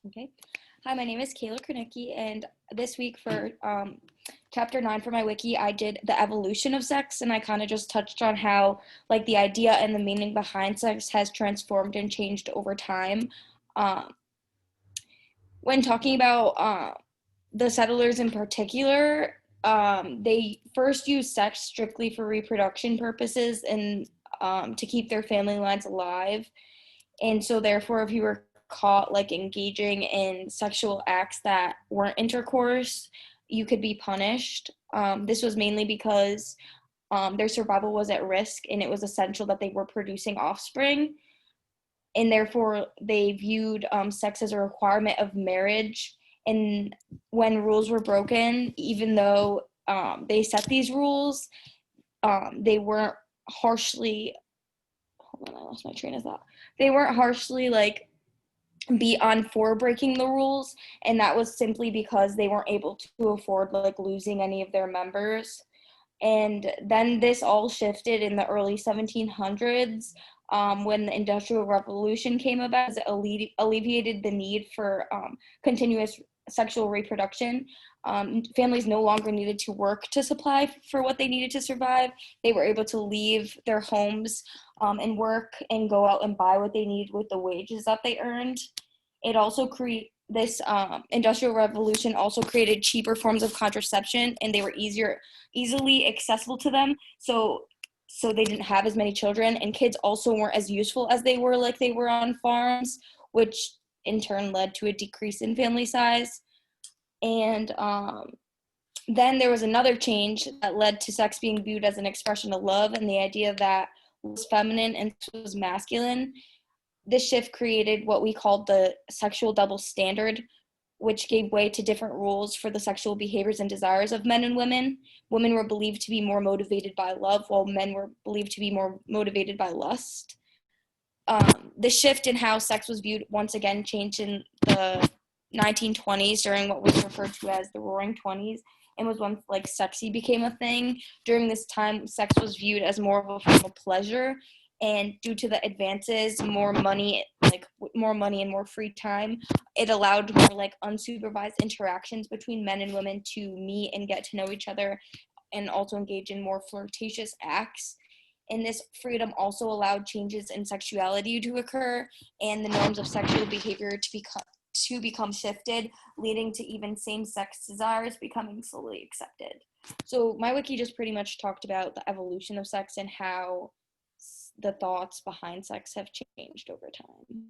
Okay. Hi, my name is Kayla Kranicki, and this week for chapter 9 for my wiki, I did the evolution of sex, and I kind of just touched on how, like, the idea and the meaning behind sex has transformed and changed over time. Um, when talking about the settlers in particular, they first used sex strictly for reproduction purposes and to keep their family lines alive. And so therefore, if you were caught like engaging in sexual acts that weren't intercourse, you could be punished. This was mainly because their survival was at risk, and it was essential that they were producing offspring. And therefore, they viewed sex as a requirement of marriage. And when rules were broken, even though they set these rules, they weren't harshly, hold on, I lost my train of thought. They weren't harshly like beat on for breaking the rules, and that was simply because they weren't able to afford like losing any of their members. And then this all shifted in the early 1700s, when the Industrial Revolution came about. It alleviated the need for continuous sexual reproduction. Families no longer needed to work to supply for what they needed to survive. They were able to leave their homes and work and go out and buy what they needed with the wages that they earned. It also this industrial revolution also created cheaper forms of contraception, and they were easily accessible to them. So they didn't have as many children, and kids also weren't as useful as they were like they were on farms, which in turn led to a decrease in family size. And then there was another change that led to sex being viewed as an expression of love, and the idea that was feminine and was masculine. This shift created what we called the sexual double standard, which gave way to different rules for the sexual behaviors and desires of men and women. Women were believed to be more motivated by love, while men were believed to be more motivated by lust. The shift in how sex was viewed once again changed in the 1920s during what was referred to as the Roaring Twenties, and was when like sexy became a thing. During this time, sex was viewed as more of a form of pleasure, and due to the advances, more money and more free time, it allowed more like unsupervised interactions between men and women to meet and get to know each other, and also engage in more flirtatious acts. And this freedom also allowed changes in sexuality to occur, and the norms of sexual behavior to become shifted, leading to even same-sex desires becoming slowly accepted. So my wiki just pretty much talked about the evolution of sex and how the thoughts behind sex have changed over time.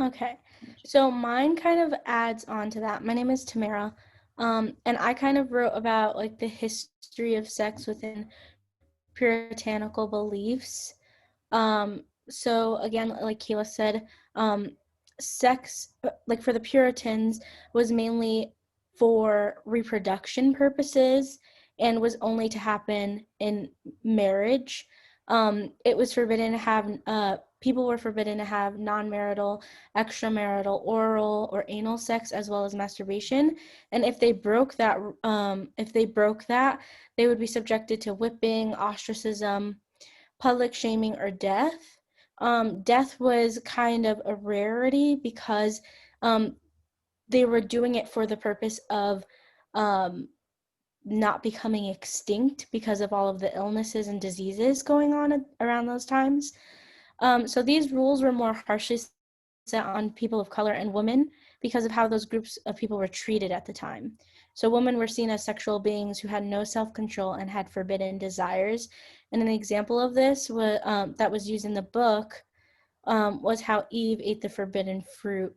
Okay, so mine kind of adds on to that. My name is Tamara, and I kind of wrote about like the history of sex within puritanical beliefs. So again, like Keela said, sex, like for the Puritans, was mainly for reproduction purposes and was only to happen in marriage. It was forbidden to have people were forbidden to have non-marital, extramarital, oral, or anal sex, as well as masturbation. And if they broke that, they would be subjected to whipping, ostracism, public shaming, or death. Death was kind of a rarity because they were doing it for the purpose of not becoming extinct because of all of the illnesses and diseases going on around those times. So these rules were more harshly set on people of color and women because of how those groups of people were treated at the time. So women were seen as sexual beings who had no self-control and had forbidden desires. And an example of this that was used in the book was how Eve ate the forbidden fruit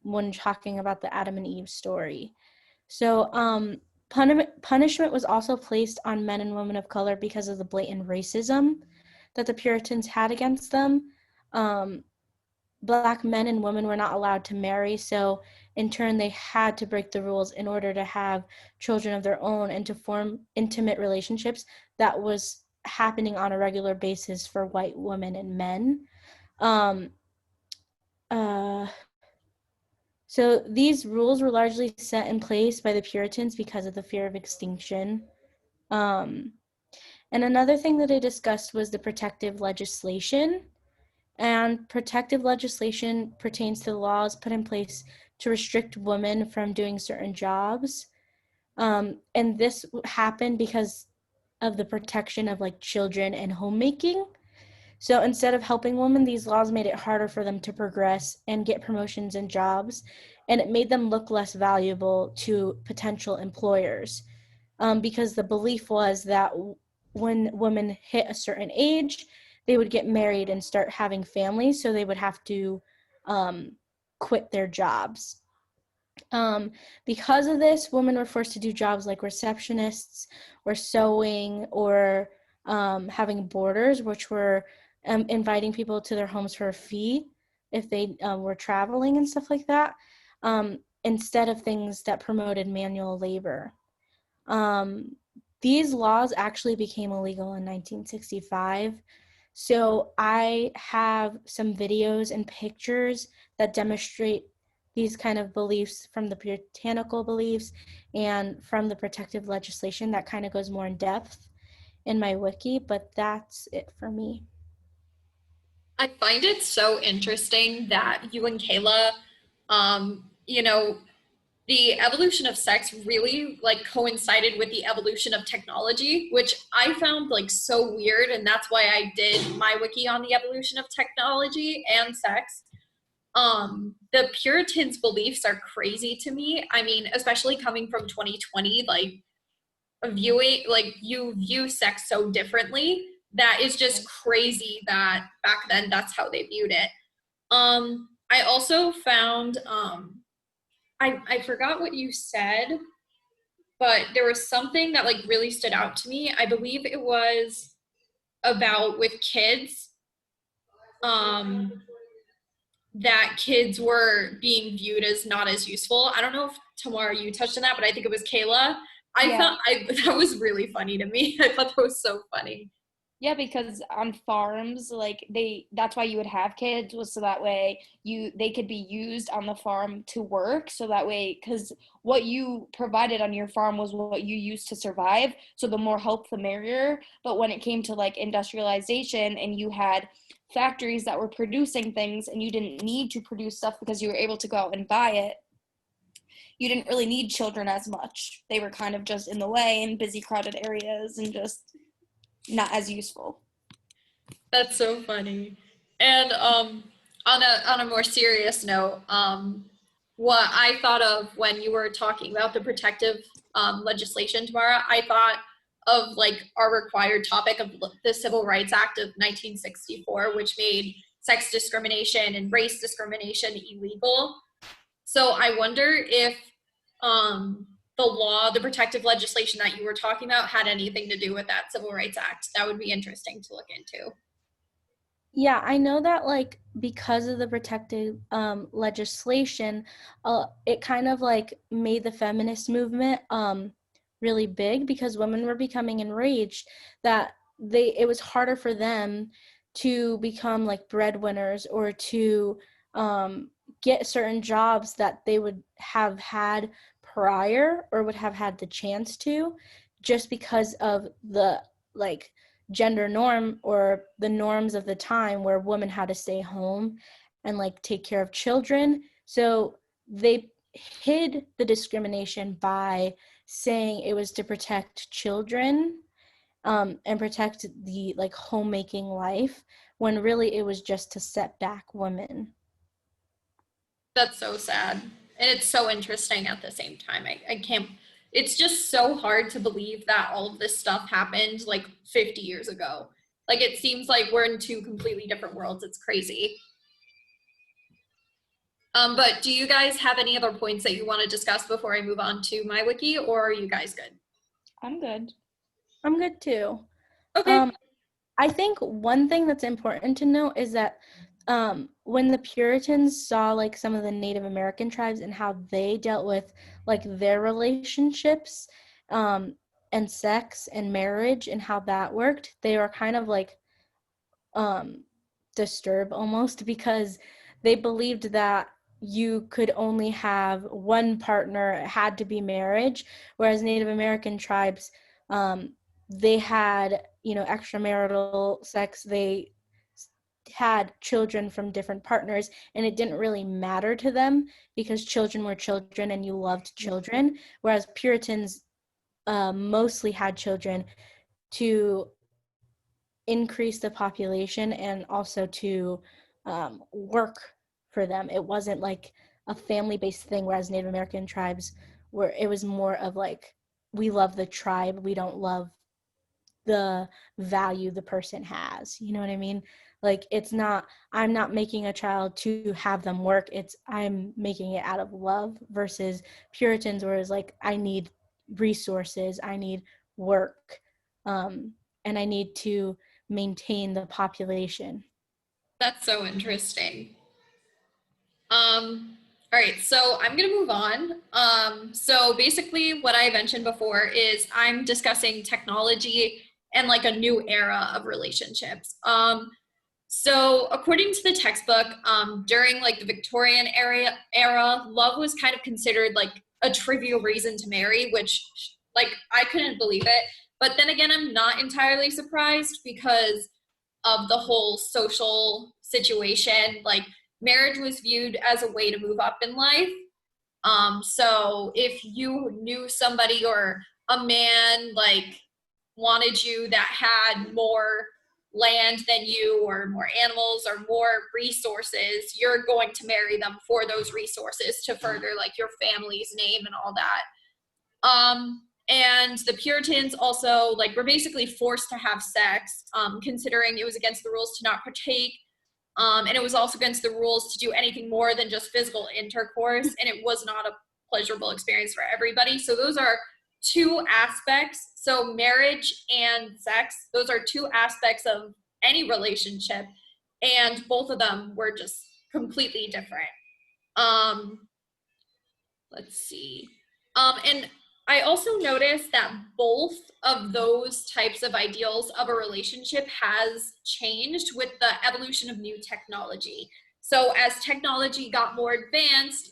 when talking about the Adam and Eve story. So punishment was also placed on men and women of color because of the blatant racism that the Puritans had against them. Black men and women were not allowed to marry, so in turn they had to break the rules in order to have children of their own and to form intimate relationships that was happening on a regular basis for white women and men. So these rules were largely set in place by the Puritans because of the fear of extinction. And another thing that I discussed was the protective legislation. And protective legislation pertains to the laws put in place to restrict women from doing certain jobs. And this happened because of the protection of like children and homemaking. So instead of helping women, these laws made it harder for them to progress and get promotions and jobs, and it made them look less valuable to potential employers, because the belief was that when women hit a certain age, they would get married and start having families, so they would have to um, quit their jobs. Um, because of this, women were forced to do jobs like receptionists or sewing or having boarders, which were inviting people to their homes for a fee if they were traveling and stuff like that, instead of things that promoted manual labor. Um, these laws actually became illegal in 1965. So I have some videos and pictures that demonstrate these kind of beliefs from the puritanical beliefs and from the protective legislation that kind of goes more in depth in my wiki, but that's it for me. I find it so interesting that you and Kayla, you know, the evolution of sex really like coincided with the evolution of technology, which I found like so weird. And that's why I did my wiki on the evolution of technology and sex. The Puritans' beliefs are crazy to me. I mean, especially coming from 2020, like viewing, like you view sex so differently. That is just crazy that back then that's how they viewed it. I also found I forgot what you said, but there was something that like really stood out to me. I believe it was about with kids, um, that kids were being viewed as not as useful. I don't know if Tamara you touched on that, but I think it was Kayla. I Yeah. thought that was really funny to me. I thought that was so funny. Yeah, because on farms, like that's why you would have kids, was so that way they could be used on the farm to work, so that way, because what you provided on your farm was what you used to survive, so the more help the merrier. But when it came to like industrialization and you had factories that were producing things and you didn't need to produce stuff because you were able to go out and buy it, you didn't really need children as much. They were kind of just in the way in busy crowded areas and just not as useful. That's so funny. And on a more serious note, what I thought of when you were talking about the protective legislation tomorrow, I thought of like our required topic of the Civil Rights Act of 1964, which made sex discrimination and race discrimination illegal. So I wonder if the law, the protective legislation that you were talking about, had anything to do with that Civil Rights Act. That would be interesting to look into. Yeah, I know that like because of the protective legislation, it kind of like made the feminist movement really big because women were becoming enraged that it was harder for them to become like breadwinners or to get certain jobs that they would have had prior or would have had the chance to, just because of the like gender norm or the norms of the time where women had to stay home and like take care of children. So they hid the discrimination by saying it was to protect children, and protect the like homemaking life, when really it was just to set back women. That's so sad. And it's so interesting at the same time. I can't, it's just so hard to believe that all of this stuff happened like 50 years ago. Like it seems like we're in two completely different worlds. It's crazy. But do you guys have any other points that you want to discuss before I move on to my wiki, or are you guys good? I'm good. I'm good too. Okay. um, I think one thing that's important to note is that when the Puritans saw like some of the Native American tribes and how they dealt with like their relationships, um, and sex and marriage and how that worked, they were kind of like um, disturbed almost, because they believed that you could only have one partner, it had to be marriage, whereas Native American tribes, they had, extramarital sex, they had children from different partners, and it didn't really matter to them because children were children and you loved children, whereas Puritans mostly had children to increase the population and also to work for them. It wasn't like a family-based thing, whereas Native American tribes were, it was more of like, we love the tribe, we don't love the value the person has. You know what I mean? Like, it's not, I'm not making a child to have them work, it's I'm making it out of love, versus Puritans where it's like, I need resources, I need work, and I need to maintain the population. That's so interesting. All right, so I'm gonna move on. So basically what I mentioned before is I'm discussing technology and like a new era of relationships. So according to the textbook, during like the Victorian era, love was kind of considered like a trivial reason to marry, which like I couldn't believe it. But then again, I'm not entirely surprised because of the whole social situation. Like marriage was viewed as a way to move up in life. So if you knew somebody or a man like wanted you that had more land than you or more animals or more resources, you're going to marry them for those resources to further like your family's name and all that. And the Puritans also like were basically forced to have sex, considering it was against the rules to not partake. And it was also against the rules to do anything more than just physical intercourse, and it was not a pleasurable experience for everybody. So those are two aspects. So marriage and sex, those are two aspects of any relationship, and both of them were just completely different. Um, let's see. And I also noticed that both of those types of ideals of a relationship has changed with the evolution of new technology. So as technology got more advanced,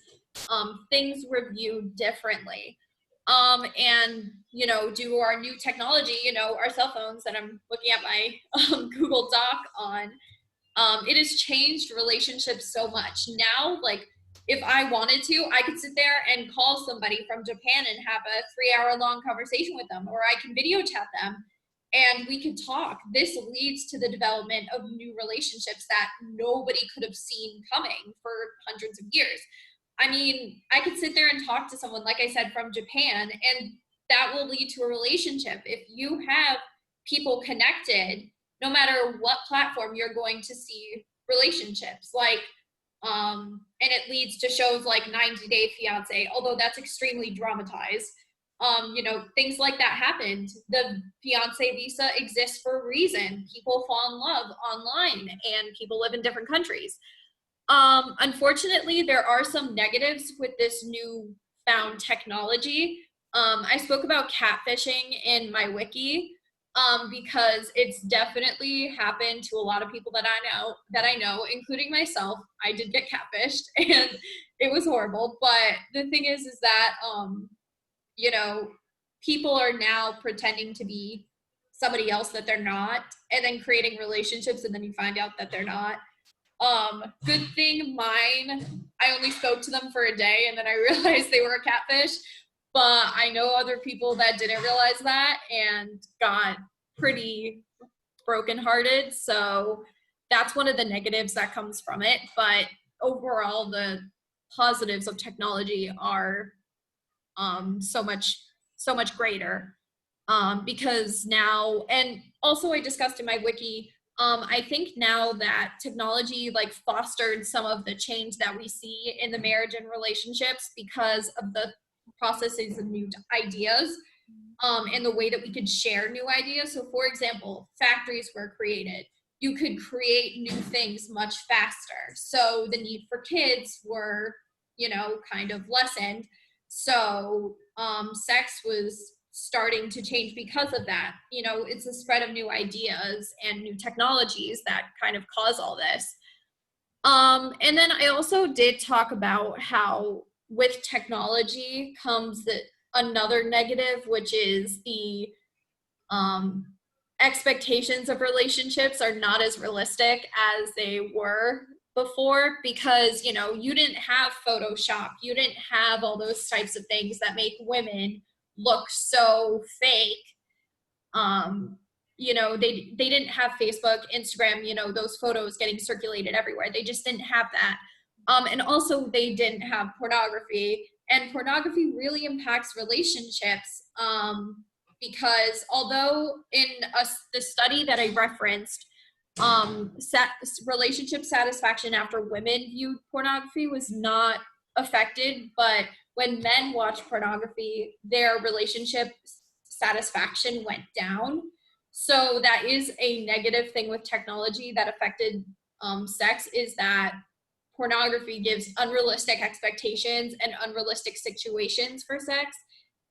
things were viewed differently. And, you know, due to our new technology, you know, our cell phones that I'm looking at my Google Doc on, it has changed relationships so much. Now, like, if I wanted to, I could sit there and call somebody from Japan and have a 3 hour long conversation with them, or I can video chat them and we could talk. This leads to the development of new relationships that nobody could have seen coming for hundreds of years. I mean, I could sit there and talk to someone, like I said, from Japan, and that will lead to a relationship. If you have people connected, no matter what platform, you're going to see relationships. Like, and it leads to shows like 90 Day Fiance, although that's extremely dramatized. You know, things like that happened. The fiance visa exists for a reason. People fall in love online and people live in different countries. Unfortunately, there are some negatives with this new found technology. I spoke about catfishing in my wiki, because it's definitely happened to a lot of people that I know, including myself. I did get catfished, and it was horrible. But the thing is that you know, people are now pretending to be somebody else that they're not, and then creating relationships, and then you find out that they're not. Good thing mine, I only spoke to them for a day and then I realized they were a catfish. But I know other people that didn't realize that and got pretty brokenhearted. So that's one of the negatives that comes from it. But overall, the positives of technology are so much greater, because now, and also I discussed in my wiki, I think now that technology like fostered some of the change that we see in the marriage and relationships because of the processes of new ideas, and the way that we could share new ideas. So for example, factories were created. You could create new things much faster. So the need for kids were, you know, kind of lessened. So sex was starting to change because of that. You know, it's the spread of new ideas and new technologies that kind of cause all this. And then I also did talk about how with technology comes another negative, which is the um, expectations of relationships are not as realistic as they were before, because you didn't have Photoshop, you didn't have all those types of things that make women look so fake. They didn't have Facebook, Instagram, those photos getting circulated everywhere. They just didn't have that. And also they didn't have pornography, and pornography really impacts relationships. Because although in the study that I referenced, relationship satisfaction after women viewed pornography was not affected, but when men watched pornography, their relationship satisfaction went down. So that is a negative thing with technology that affected sex, is that pornography gives unrealistic expectations and unrealistic situations for sex,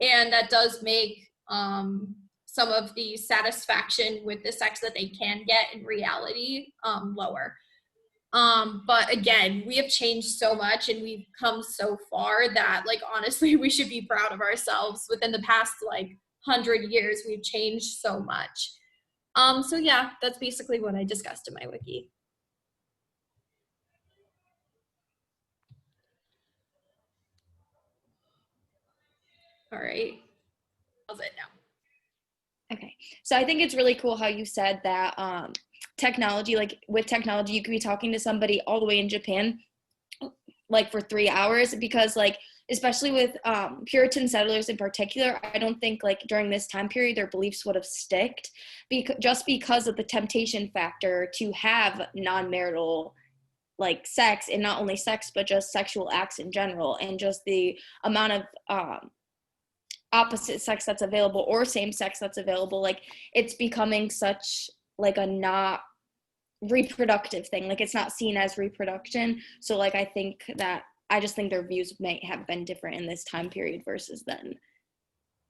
and that does make some of the satisfaction with the sex that they can get in reality lower. But again, we have changed so much and we've come so far that, like, honestly, we should be proud of ourselves. Within the past, like, 100 years, we've changed so much. So yeah, that's basically what I discussed in my wiki. All right. How's it now? Okay. So I think it's really cool how you said that technology, like with technology, you could be talking to somebody all the way in Japan, like for 3 hours, because like, especially with Puritan settlers in particular, I don't think like during this time period, their beliefs would have sticked just because of the temptation factor to have non-marital like sex, and not only sex, but just sexual acts in general, and just the amount of opposite sex that's available or same sex that's available. Like, it's becoming such like a not reproductive thing, like it's not seen as reproduction. So like I just think their views may have been different in this time period versus then.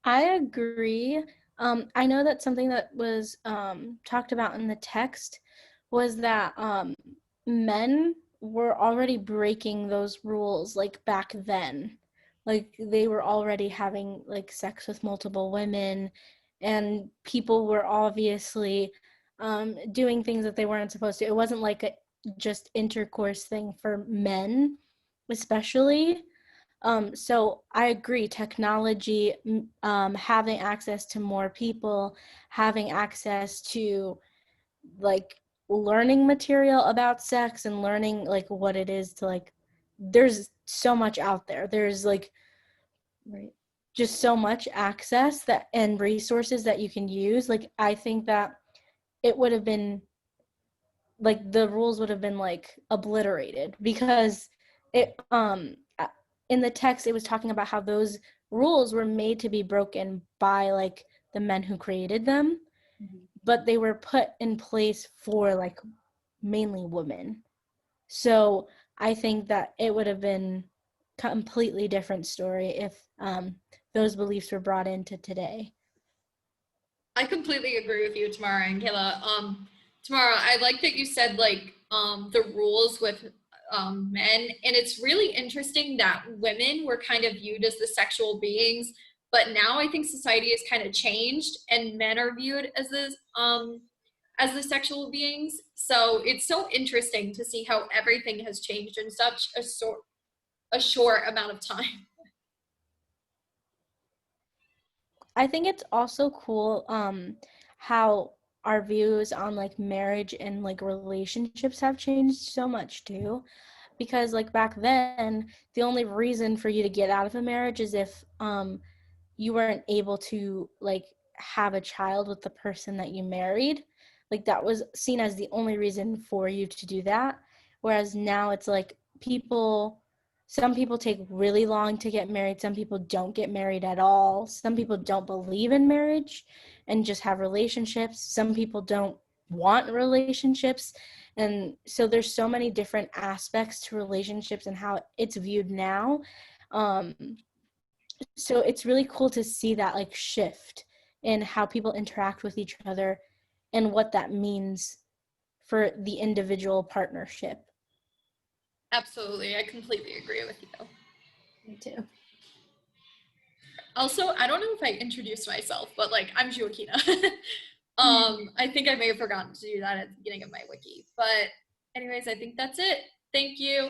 I agree. I know that something that was talked about in the text was that men were already breaking those rules like back then. Like they were already having like sex with multiple women, and people were obviously doing things that they weren't supposed to. It wasn't like a just intercourse thing for men, especially. So I agree, technology, having access to more people, having access to like learning material about sex and learning like what it is to like, there's so much out there. There's like Right. just so much access that and resources that you can use. Like I think that it would have been like the rules would have been like obliterated, because it in the text it was talking about how those rules were made to be broken by like the men who created them, but they were put in place for like mainly women. So I think that it would have been completely different story if those beliefs were brought into today. I completely agree with you, Tamara and Kayla. Tamara, I like that you said like the rules with men, and it's really interesting that women were kind of viewed as the sexual beings, but now I think society has kind of changed, and men are viewed as the sexual beings. So it's so interesting to see how everything has changed in such a short amount of time. I think it's also cool how our views on like marriage and like relationships have changed so much too, because like back then the only reason for you to get out of a marriage is if you weren't able to like have a child with the person that you married. Like that was seen as the only reason for you to do that, whereas now it's like some people take really long to get married, some people don't get married at all, some people don't believe in marriage and just have relationships, some people don't want relationships. And so there's so many different aspects to relationships and how it's viewed now. So it's really cool to see that like shift in how people interact with each other and what that means for the individual partnership. Absolutely, I completely agree with you. Me too. Also, I don't know if I introduced myself, but like I'm Joaquina. I think I may have forgotten to do that at the beginning of my wiki. But anyways, I think that's it. Thank you.